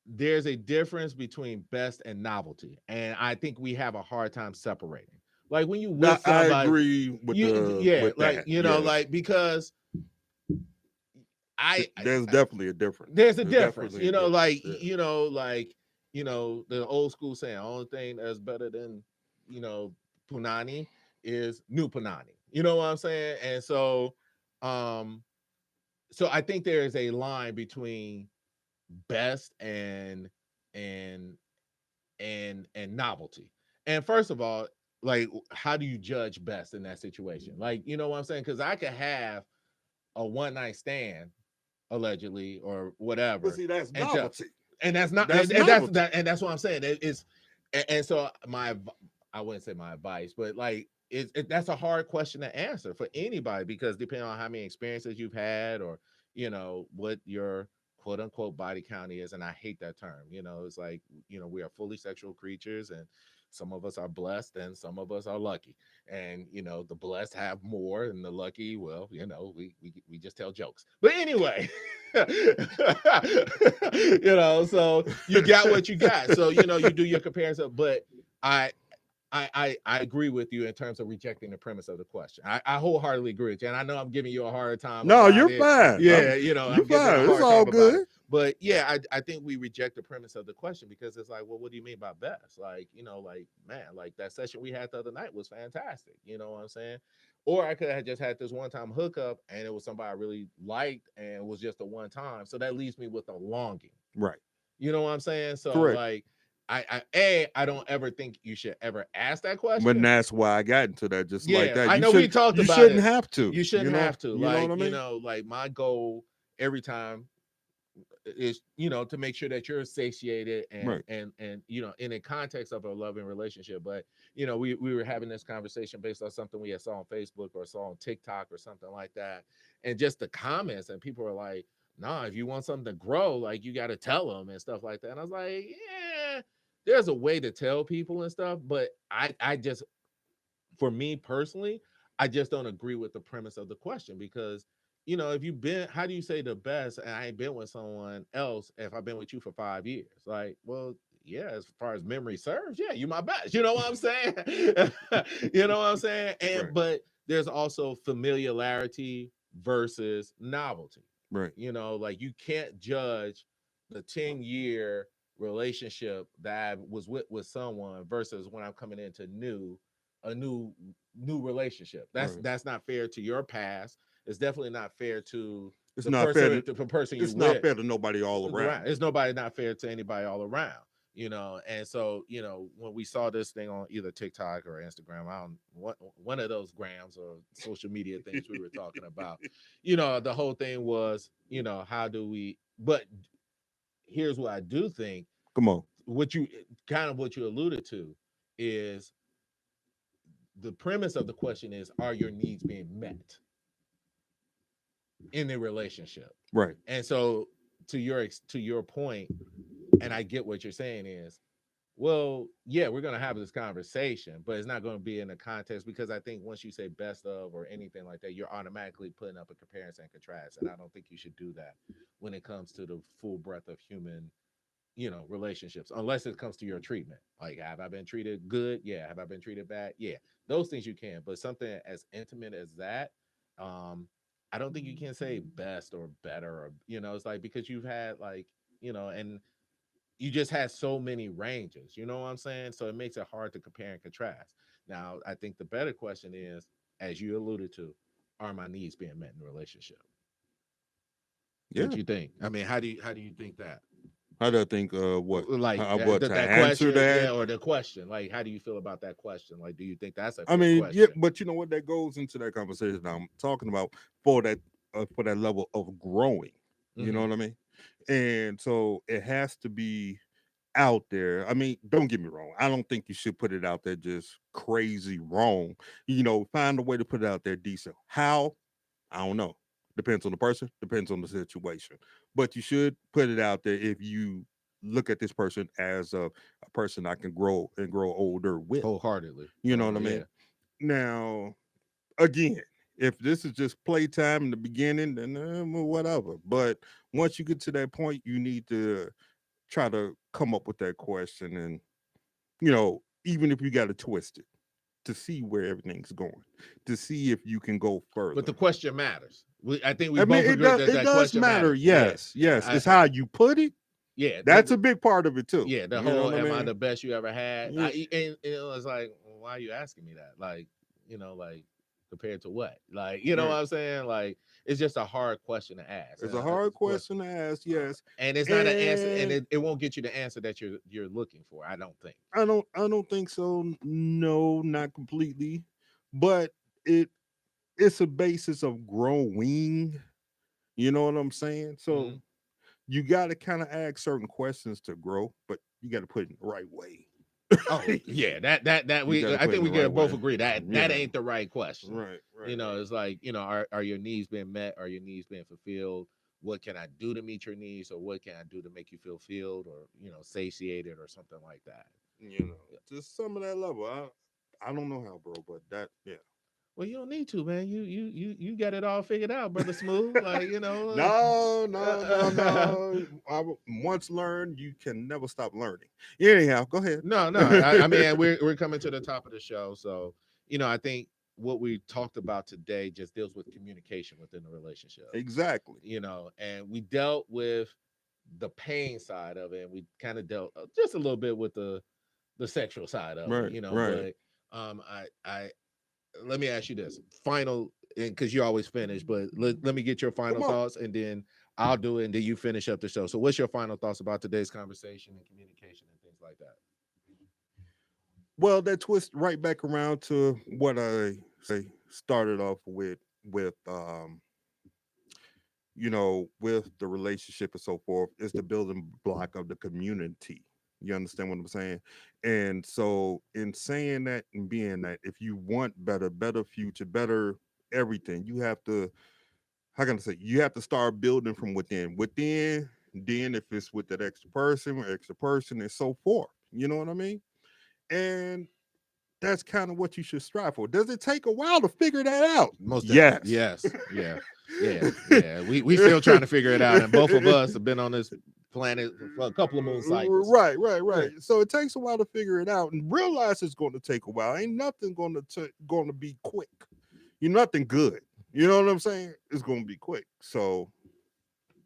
There's a difference between best and novelty, and I think we have a hard time separating. Like when you with somebody, I agree with because there's definitely a difference. There's a difference, the old school saying, only thing that's better than punani is new punani. You know what I'm saying? And so I think there is a line between best and novelty. And first of all, like, how do you judge best in that situation? Like, you know what I'm saying? Because I could have a one-night stand, allegedly, or whatever. But see, that's novelty. And that's not, and that's what I'm saying. And so I wouldn't say my advice, but like, that's a hard question to answer for anybody, because depending on how many experiences you've had, or what your quote unquote body count is, and I hate that term. It's like we are fully sexual creatures, and some of us are blessed and some of us are lucky, and the blessed have more, and the lucky, well, we just tell jokes. But anyway, so you got what you got. So you do your comparison, but I agree with you in terms of rejecting the premise of the question. I wholeheartedly agree with you, and I know I'm giving you a hard time. No, you're fine. Yeah, you're I'm fine. It's all good. But yeah, I think we reject the premise of the question, because it's like, well, what do you mean by best? Like, man, like that session we had the other night was fantastic. You know what I'm saying? Or I could have just had this one-time hookup, and it was somebody I really liked, and it was just a one time. So that leaves me with a longing. Right. You know what I'm saying? So correct. Like, I don't ever think you should ever ask that question. But that's why I got into that, like that. I know we talked about it. You shouldn't have to. You shouldn't have to. You know what I mean? Like my goal every time is, to make sure that you're satiated and Right. in a context of a loving relationship. But we were having this conversation based on something we had saw on Facebook or saw on TikTok or something like that, and just the comments, and people were like, nah, if you want something to grow, like, you got to tell them and stuff like that. And I was like, yeah, there's a way to tell people and stuff, but I just, for me personally, I just don't agree with the premise of the question, because if you've been, how do you say the best, and I ain't been with someone else if I've been with you for 5 years? Like, well, yeah, as far as memory serves, yeah, you my best. You know what I'm saying? You know what I'm saying? Right. But there's also familiarity versus novelty. Right. Like, you can't judge the 10-year relationship that I was with someone versus when I'm coming into a new relationship. Right. That's not fair to your past. It's definitely not fair to It's the not fair person to the person you it's not with fair to nobody all around. around. It's nobody not fair to anybody all around. And so when we saw this thing on either TikTok or Instagram, I don't one of those grams or social media things we were talking about, the whole thing was, how do we, but here's what I do think, Come on. what you alluded to is, the premise of the question is, are your needs being met in the relationship? Right. And so, to your point, and I get what you're saying is, well, yeah, we're going to have this conversation, but it's not going to be in the context, because I think once you say best of or anything like that, you're automatically putting up a comparison and contrast, and I don't think you should do that when it comes to the full breadth of human relationships, unless it comes to your treatment. Like, have I been treated good? Yeah. Have I been treated bad? Yeah. Those things you can, but something as intimate as that, um I don't think you can say best or better, or it's like, because you've had, like, and you just had so many ranges, you know what I'm saying? So it makes it hard to compare and contrast. Now, I think the better question is, as you alluded to, are my needs being met in the relationship? What Yeah. you think? I mean, how do you think that? How do I think what Like, what to that answer question, that? yeah, or the question, like, how do you feel about that question? Like, do you think that's a I fair mean, yeah, question? but you know what, that goes into that conversation I'm talking about, for that level of growing. You know Mm-hmm. what I mean? And so it has to be out there. I mean, don't get me wrong. I don't think you should put it out there just crazy wrong. Find a way to put it out there decent. How? I don't know. Depends on the person, depends on the situation. But you should put it out there if you look at this person as a person I can grow and grow older with. Wholeheartedly. You know what I Yeah. mean? Now, again, if this is just playtime in the beginning, then well, whatever. But once you get to that point, you need to try to come up with that question, and even if you got to twist it to see where everything's going, to see if you can go But further. the question matters. I think we I mean, both agree that it that does question matter. matters. Yeah. Yes, yes. I, It's how you put it. yeah. That's a big part of it too. Yeah. The You know whole, what I am I mean? the best you ever had? Yeah, And it was like, well, why are you asking me that? Like, like, compared to what? Like, what right. I'm saying? Like, it's just a hard question to ask. It's a hard Question. question to ask. Yes, And it's not an answer, and and it won't get you the answer that you're looking for, I don't think. I don't think so. No, not completely, but it it's a basis of growing. You know what I'm saying? So Mhm. you got to kind of ask certain questions to grow, but you got to put it in the right way. Oh yeah, that You got we to I put it in think the we right can both way. agree that that Yeah. ain't the right question. Right. Right. Right. It's like, are your needs being met? Are your needs being fulfilled? What can I do to meet your needs, or what can I do to make you feel filled, or satiated, or something like that? Just some of that level. I don't know how, bro, but that yeah. Well, you don't need to, man. You got it all figured out, brother Smooth. Like, No, no, no, no. Once learned, you can never stop learning. Anyhow, go ahead. no, no. I mean, we're coming to the top of the show, so I think what we talked about today just deals with communication within the relationship. Exactly. And we dealt with the pain side of it, and we kind of dealt just a little bit with the sexual side of it, Right. Right. but I let me ask you this final, and because you always finish, but let me get your Come final on. thoughts, and then I'll do it, and then you finish up the show. So what's your final thoughts about today's conversation and communication and things like that? Well, that twist right back around to what I say started off with with the relationship and so forth, is the building block of the community. You understand what I'm saying? And so, in saying that and being that, if you want better future, better everything, you have to, how can I say, you have to start building from within. Within, then if it's with that extra person, and so forth. You know what I mean? And that's kind of what you should strive for. Does it take a while to figure that out? Most definitely. Yes. Yes. Yeah. Yeah. We still trying to figure it out, and both of us have been on this planet for a couple of moon cycles. Right. So it takes a while to figure it out and realize it's going to take a while. Ain't nothing going to be quick. You're nothing good. You know what I'm saying? It's going to be quick. So,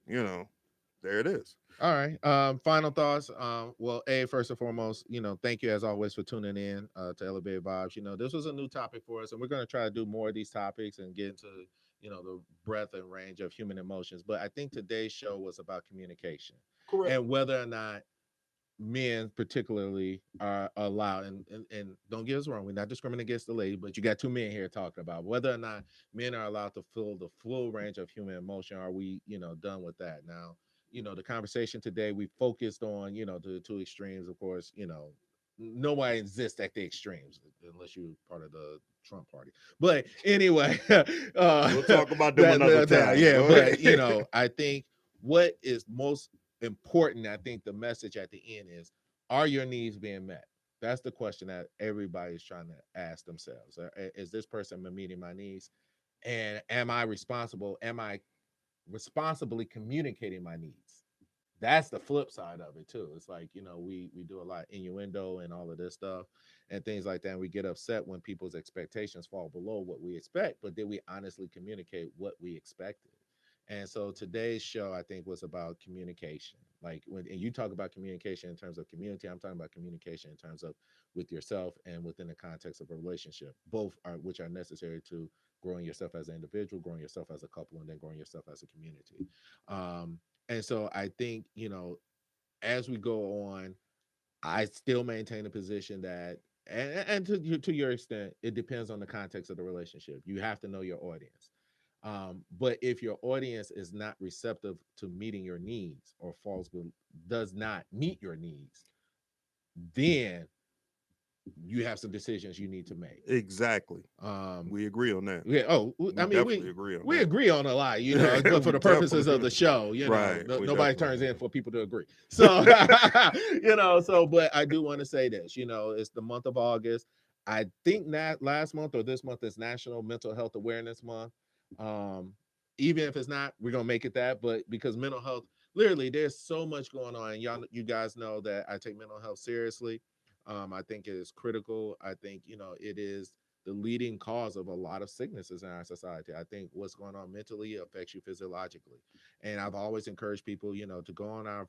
there it is. All right. Final thoughts. Well, first and foremost, thank you as always for tuning in to Elevated Vibes. This was a new topic for us, and we're going to try to do more of these topics and get into, the breadth and range of human emotions. But I think today's show was about communication. Correct. And whether or not men particularly are allowed, and don't get us wrong, we're not discriminating against the lady, but you got two men here talking about whether or not men are allowed to feel the full range of human emotion. Are we, done with that now? The conversation today, we focused on, the two extremes. Of course, nobody exists at the extremes unless you're part of the Trump party. But anyway, we'll talk about them another time. Yeah, but I think what is most important, I think the message at the end is, are your needs being met? That's the question that everybody's trying to ask themselves. Is this person meeting my needs? And am I responsible? Am I responsibly communicating my needs? That's the flip side of it too. It's like, we do a lot of innuendo and all of this stuff and things like that. And we get upset when people's expectations fall below what we expect, but did we honestly communicate what we expected? And so today's show, I think, was about communication. Like and you talk about communication in terms of community, I'm talking about communication in terms of with yourself and within the context of a relationship, both are which are necessary to growing yourself as an individual, growing yourself as a couple, and then growing yourself as a community. And so I think, as we go on, I still maintain a position that, and to your extent, it depends on the context of the relationship. You have to know your audience. But if your audience is not receptive to meeting your needs or does not meet your needs, then you have some decisions you need to make. Exactly. We agree on that. Yeah. Oh, we agree on we that. agree on a lot, but for the purposes of the show, Right, nobody turns in for people to agree. So, but I do want to say this, it's the month of August. I think that last month or this month is National Mental Health Awareness Month. Even if it's not, we're gonna make it that, but because mental health, literally, there's so much going on, and you guys know that I take mental health seriously. I think it is critical. I think, it is the leading cause of a lot of sicknesses in our society. I think what's going on mentally affects you physiologically. And I've always encouraged people, to go on our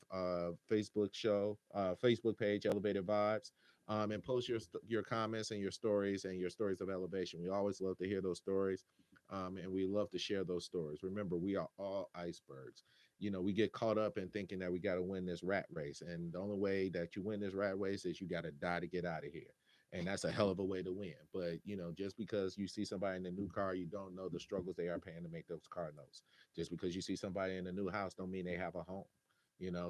Facebook page, Elevated Vibes, and post your comments and your stories of elevation. We always love to hear those stories. And we love to share those stories. Remember, we are all icebergs. We get caught up in thinking that we got to win this rat race. And the only way that you win this rat race is you got to die to get out of here. And that's a hell of a way to win. But, just because you see somebody in a new car, you don't know the struggles they are paying to make those car notes. Just because you see somebody in a new house don't mean they have a home.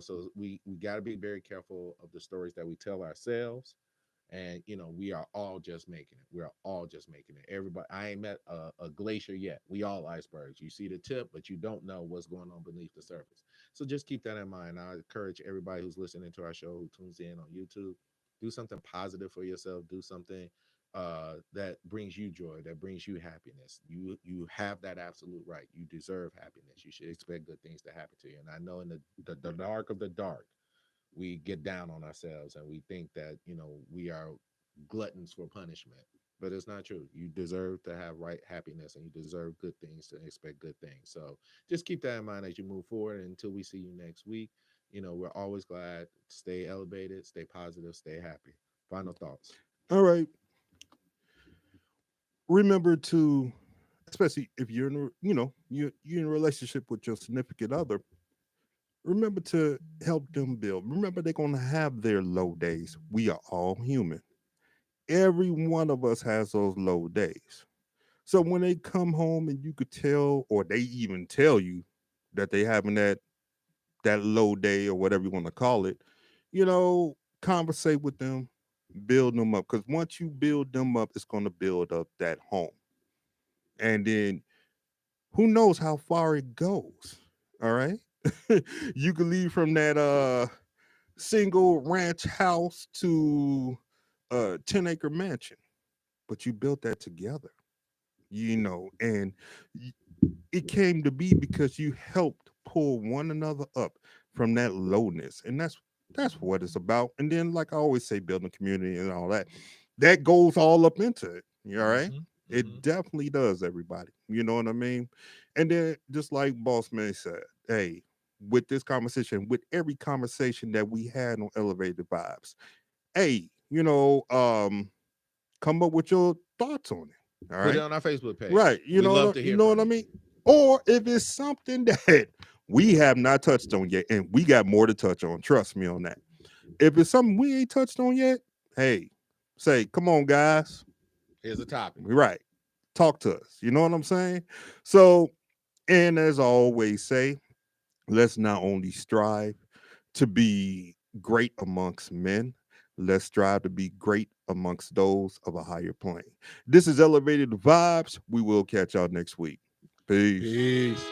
So we got to be very careful of the stories that we tell ourselves. And we are all just making it. We are all just making it. Everybody, I ain't met a glacier yet. We all icebergs. You see the tip, but you don't know what's going on beneath the surface. So just keep that in mind. I encourage everybody who's listening to our show, who tunes in on YouTube, do something positive for yourself. Do something that brings you joy, that brings you happiness. You have that absolute right. You deserve happiness. You should expect good things to happen to you. And I know in the dark of the dark, we get down on ourselves and we think that we are gluttons for punishment, but it's not true. You deserve to have right happiness, and you deserve good things to expect good things. So just keep that in mind as you move forward. And until we see you next week, we're always glad. Stay elevated, stay positive, stay happy. Final thoughts. All right. Remember to, especially if you're in you're in a relationship with your significant other, remember to help them build. Remember, they're going to have their low days. We are all human. Every one of us has those low days. So when they come home and you could tell, or they even tell you that they having that low day or whatever you want to call it, you know, conversate with them, build them up. Because once you build them up, it's going to build up that home. And then who knows how far it goes. All right. You could leave from that single ranch house to a 10-acre mansion, but you built that together, you know, and it came to be because you helped pull one another up from that lowness, and that's what it's about. And then, like I always say, building community and all that, that goes all up into it. You all right? It definitely does, everybody. You know what I mean? And then, just like Boss Man said, hey, with this conversation, with every conversation that we had on Elevated Vibes, hey, come up with your thoughts on it. All Put it right. on our Facebook page. Right. We love to You hear know from what I you. mean? Or if it's something that we have not touched on yet, and we got more to touch on, trust me on that. If it's something we ain't touched on yet, hey, say, come on, guys. Here's a topic. Right. Talk to us. You know what I'm saying? So, and as I always say, let's not only strive to be great amongst men, let's strive to be great amongst those of a higher plane. This is Elevated Vibes. We will catch y'all next week. Peace. Peace.